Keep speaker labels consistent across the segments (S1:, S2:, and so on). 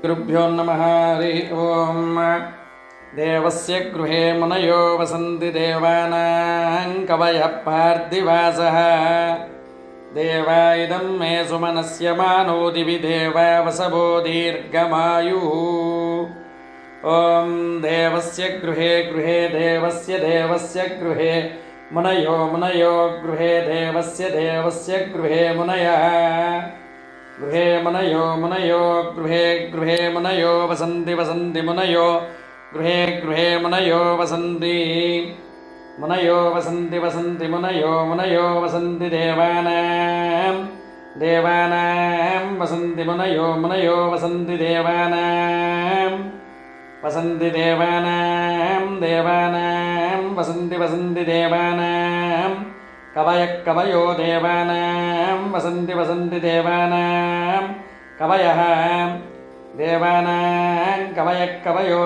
S1: गुरुभ्यो नमः। हरि ओम। देवस्य गृहे मुनयो वसन्ति देवानां कवयः पार्थिवासः। देवा इदं मे सुमनस्य मानो दिवि देवा वसवो दीर्घमायुः। ॐ देवस्य गृहे गृहे देवस्य गृहे मुनयो गृहे देवस्य गृहे मुनयः। गृहे मुनयो गृहे मुनयो वसन्ति मुनयो गृहे मुनयो वसन्ति मुनयो वसन्ति देवानां वसन्ति मुनयो वसन्ति देवानां वसन्ति वसन्ति देवानां कवयो देवानां वसन्ति देवानां कवयः। देवानां कवयो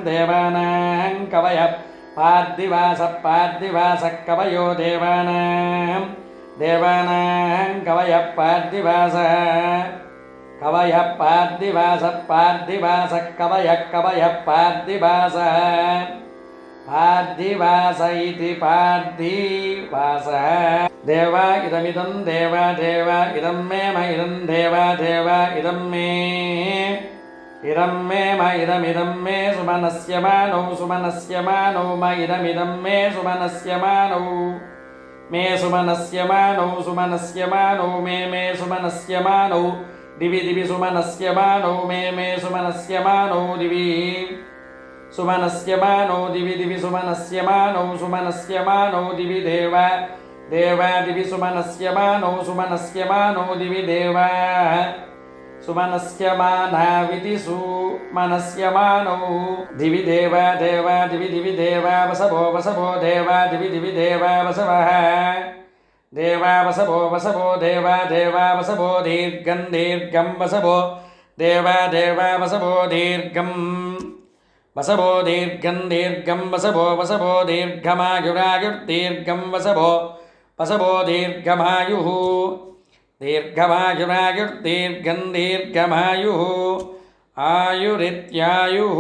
S1: देवानां कवयः पार्थिवासः कवयो देवानां कवयः पार्थिवासः कवयः पार्थिवासः पार्थिवास इति पार्थिवासः। देवा इदमिदं देवा इदं मे इदं देवा इदं मे इदमिदं मे सुमनस्य मानौ इदमिदं मे सुमनस्य मानौ मे सुमनस्य मानौ दिवि सुमनस्य मानौ मे सुमनस्य मानौ दिवि सुमनस्य मानौ दिवि सुमनस्य मानौ दिवि देवा दिवि सुमनस्य मानौ दिवि देवा सुमनस्य मानाविति सुमनस्य मानौ दिवि देवा दिवि देवा वसवो देवा दिवि देवा वसवः देवा वसवो देवा वसवो दीर्घं वसवो देवा वसवो दीर्घं वसवो दीर्घं वसवो दीर्घमायुरायुर्दीर्घं वसवो दीर्घमायुः दीर्घमायुरायुर्दीर्घं दीर्घमायुः आयुरित्यायुः।